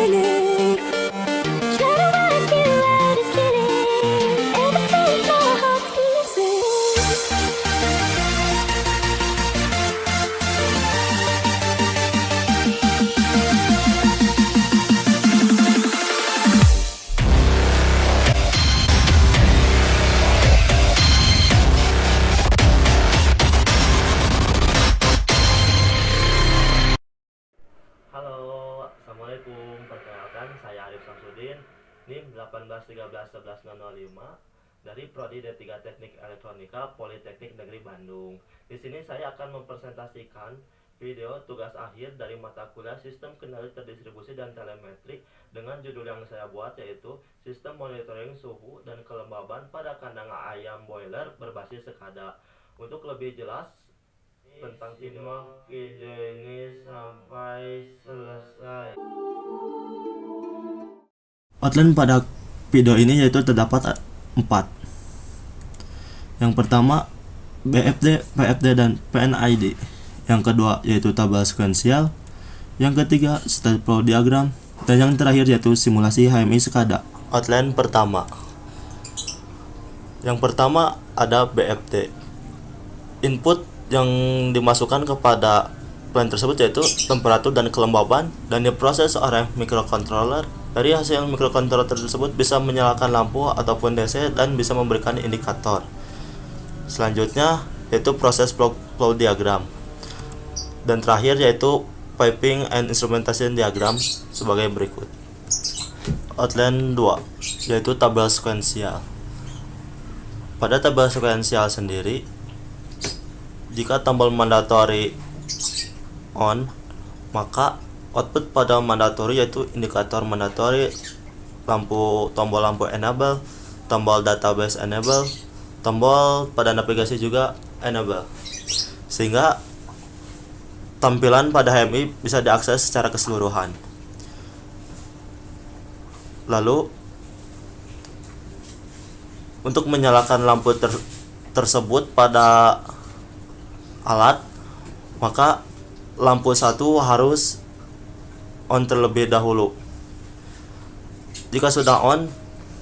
beginning. Try to work it out, it's getting ever since my heart's been missing. Halo, Assalamualaikum. Perkenalkan, saya Arif Samsudin, NIM 1811105 dari Prodi D3 Teknik Elektronika Politeknik Negeri Bandung. Di sini saya akan mempresentasikan video tugas akhir dari mata kuliah Sistem Kendali Terdistribusi dan Telemetrik dengan judul yang saya buat, yaitu Sistem Monitoring Suhu dan Kelembaban pada Kandang Ayam Boiler Berbasis Sekada. Untuk lebih jelas tentang simak video ini sampai selesai. Outline pada video ini yaitu terdapat 4. Yang pertama BFD, PFD, dan PNID. Yang kedua yaitu tabel sekuensial. Yang ketiga state flow diagram. Dan yang terakhir yaitu simulasi HMI sekada. Outline pertama. Yang pertama ada BFD. Input yang dimasukkan kepada plan tersebut yaitu temperatur dan kelembaban, dan diproses oleh microcontroller. Dari hasil microcontroller tersebut bisa menyalakan lampu ataupun DC dan bisa memberikan indikator. Selanjutnya yaitu proses flow diagram, dan terakhir yaitu piping and instrumentation diagram sebagai berikut. Outline 2 yaitu tabel sekuensial. Pada tabel sekuensial sendiri, jika tombol mandatory on, maka output pada mandatory yaitu indikator mandatory, tombol lampu enable, tombol database enable, tombol pada navigasi juga enable, sehingga tampilan pada HMI bisa diakses secara keseluruhan. Lalu untuk menyalakan lampu tersebut pada alat, maka lampu 1 harus on terlebih dahulu. Jika sudah on,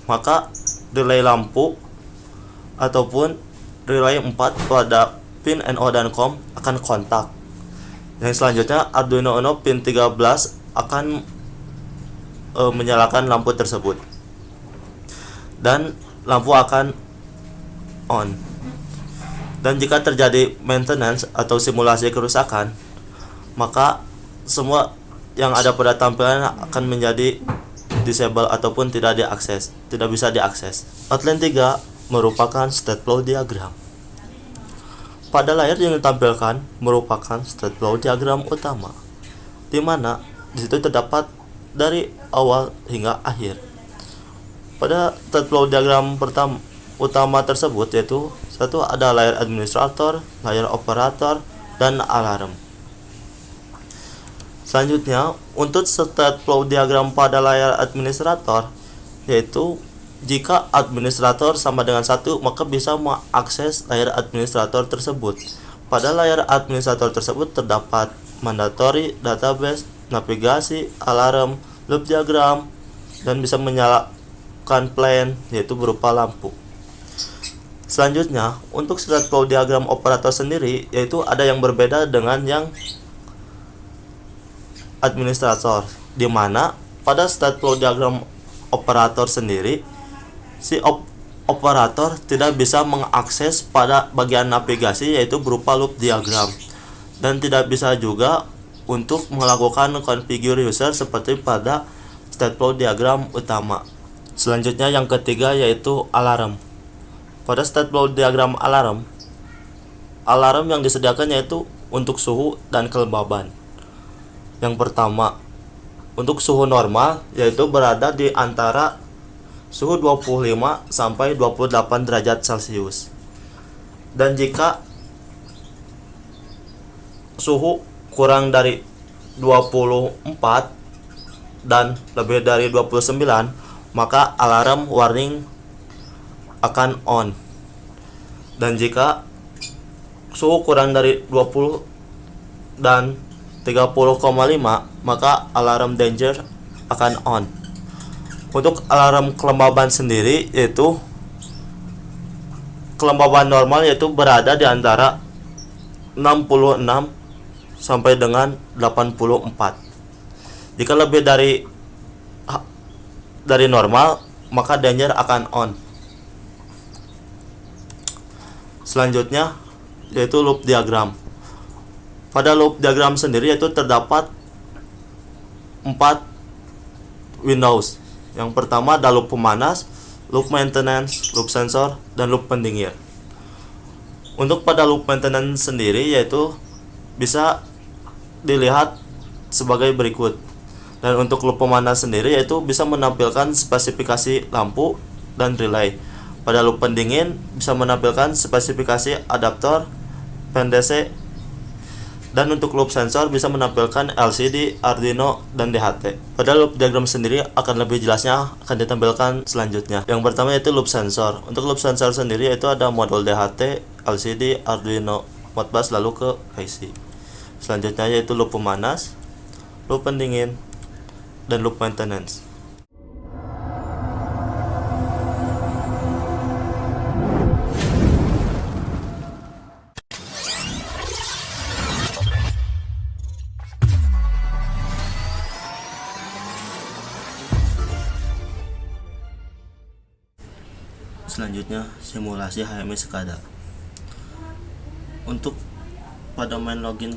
maka relay lampu ataupun relay 4 pada pin NO dan COM akan kontak. Yang selanjutnya Arduino Uno pin 13 akan menyalakan lampu tersebut, dan lampu akan on. Dan jika terjadi maintenance atau simulasi kerusakan, maka semua yang ada pada tampilan akan menjadi disable ataupun tidak bisa diakses. Outline 3 merupakan state flow diagram. Pada layar yang ditampilkan merupakan state flow diagram utama, di mana disitu terdapat dari awal hingga akhir. Pada state flow diagram utama tersebut yaitu satu ada layar administrator, layar operator, dan alarm. Selanjutnya untuk state flow diagram pada layar administrator, yaitu jika administrator sama dengan 1, maka bisa mengakses layar administrator tersebut. Pada layar administrator tersebut terdapat mandatory, database, navigasi, alarm, loop diagram, dan bisa menyalakan plan yaitu berupa lampu. Selanjutnya, untuk state flow diagram operator sendiri, yaitu ada yang berbeda dengan yang administrator, di mana pada state flow diagram operator sendiri, si operator tidak bisa mengakses pada bagian navigasi yaitu berupa loop diagram, dan tidak bisa juga untuk melakukan configure user seperti pada state flow diagram utama. Selanjutnya yang ketiga yaitu alarm. Pada state flow diagram alarm yang disediakan yaitu untuk suhu dan kelembaban. Yang pertama, untuk suhu normal yaitu berada di antara suhu 25 sampai 28 derajat Celcius. Dan jika suhu kurang dari 24 dan lebih dari 29, maka alarm warning akan on. Dan jika suhu kurang dari 20 dan 30,5, maka alarm danger akan on. Untuk alarm kelembaban sendiri yaitu kelembaban normal yaitu berada di antara 66 sampai dengan 84. Jika lebih dari normal, maka danger akan on. Selanjutnya yaitu loop diagram. Pada loop diagram sendiri yaitu terdapat 4 windows. Yang pertama ada loop pemanas, loop maintenance, loop sensor, dan loop pendingin. Untuk pada loop maintenance sendiri yaitu bisa dilihat sebagai berikut. Dan untuk loop pemanas sendiri yaitu bisa menampilkan spesifikasi lampu dan relay. Pada loop pendingin bisa menampilkan spesifikasi adaptor, PNDC, dan untuk loop sensor bisa menampilkan LCD, Arduino, dan DHT. Pada loop diagram sendiri akan lebih jelasnya akan ditampilkan selanjutnya. Yang pertama yaitu loop sensor. Untuk loop sensor sendiri yaitu ada modul DHT, LCD, Arduino, Modbus, lalu ke IC. Selanjutnya yaitu loop pemanas, loop pendingin, dan loop maintenance. Selanjutnya simulasi HMI SCADA. Untuk pada main login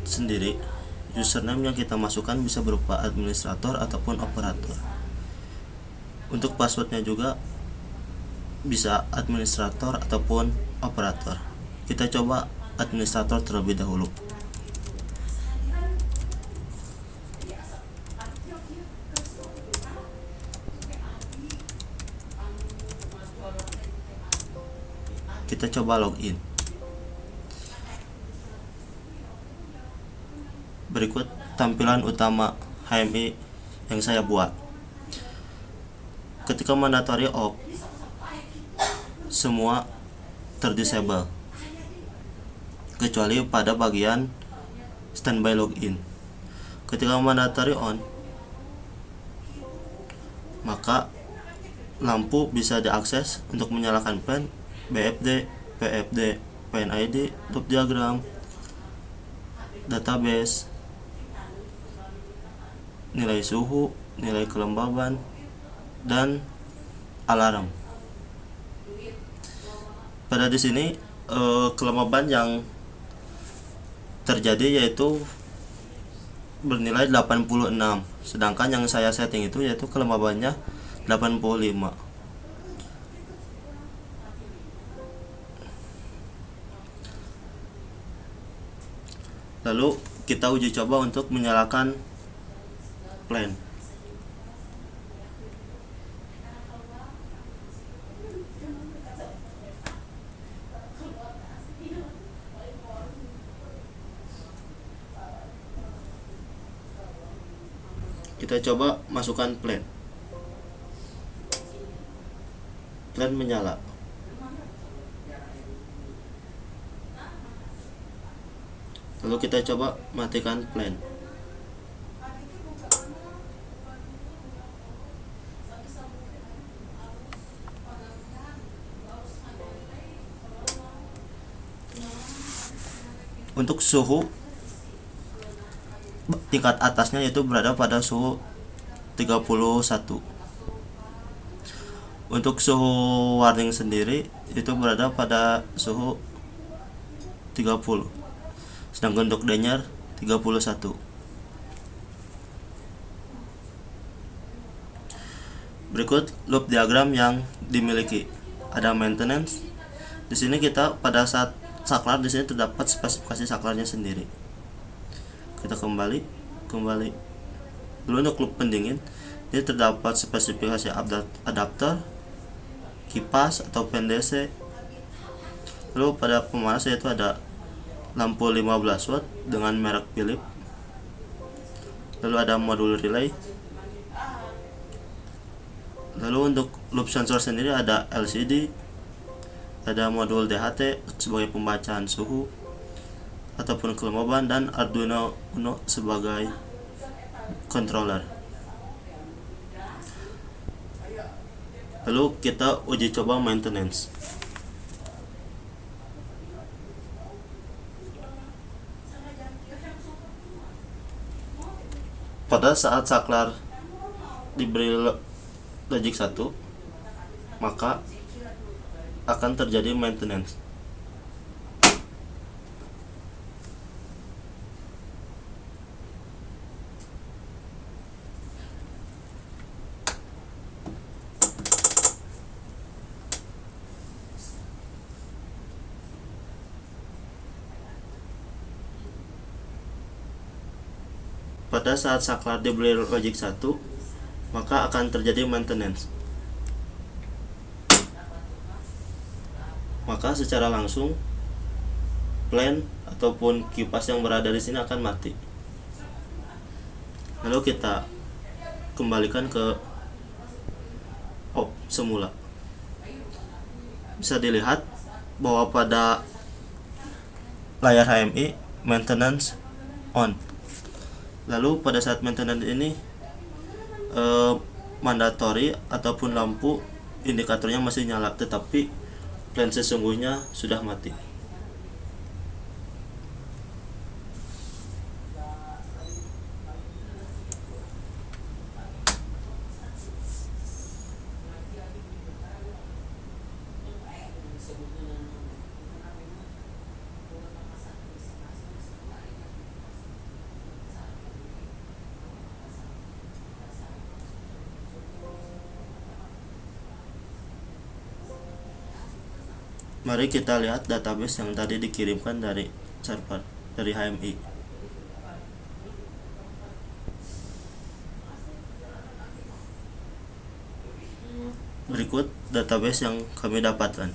sendiri, username yang kita masukkan bisa berupa administrator ataupun operator. Untuk passwordnya juga bisa administrator ataupun operator. Kita coba administrator terlebih dahulu. Kita coba login. Berikut tampilan utama HMI yang saya buat. Ketika mandatory off, semua terdisable kecuali pada bagian standby login. Ketika mandatory on, maka lampu bisa diakses untuk menyalakan pen, BFD, PFD, PNID, loop diagram, database, nilai suhu, nilai kelembaban, dan alarm. Pada di sini kelembaban yang terjadi yaitu bernilai 86, sedangkan yang saya setting itu yaitu kelembabannya 85. Lalu kita uji coba untuk menyalakan plan. Kita coba masukkan plan. Plan menyala. Lalu kita coba matikan plan. Untuk suhu tingkat atasnya yaitu berada pada suhu 31. Untuk suhu warning sendiri itu berada pada suhu 30. Sedangkan untuk danger 31. Berikut loop diagram yang dimiliki. Ada maintenance. Di sini kita pada saat saklar di sini terdapat spesifikasi saklarnya sendiri. Kita kembali. Lalu untuk loop pendingin ini terdapat spesifikasi adapter, kipas atau PNDC. Lalu pada pemanas yaitu ada lampu 15 watt dengan merek Philips. Lalu ada modul relay. Lalu untuk loop sensor sendiri ada LCD, ada modul DHT sebagai pembacaan suhu ataupun kelembaban, dan Arduino Uno sebagai controller. Lalu kita uji coba maintenance. Pada saat saklar diberi logic 1, maka akan terjadi maintenance. Pada saat saklar diberi logic 1, maka akan terjadi maintenance. Maka secara langsung plan ataupun kipas yang berada di sini akan mati. Lalu kita kembalikan ke off semula. Bisa dilihat bahwa pada layar HMI maintenance on. Lalu pada saat maintenance ini mandatory ataupun lampu indikatornya masih nyala, tetapi plan sesungguhnya sudah mati. Mari kita lihat database yang tadi dikirimkan dari server dari HMI. Berikut database yang kami dapatkan.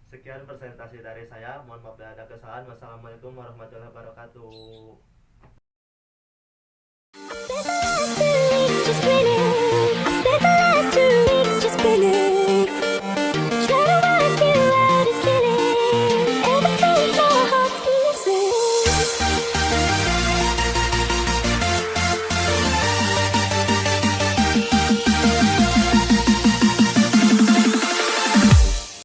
Sekian presentasi dari saya. Mohon maaf bila ada kesalahan. Wassalamualaikum warahmatullahi wabarakatuh. Spent the last 2 weeks just grinning.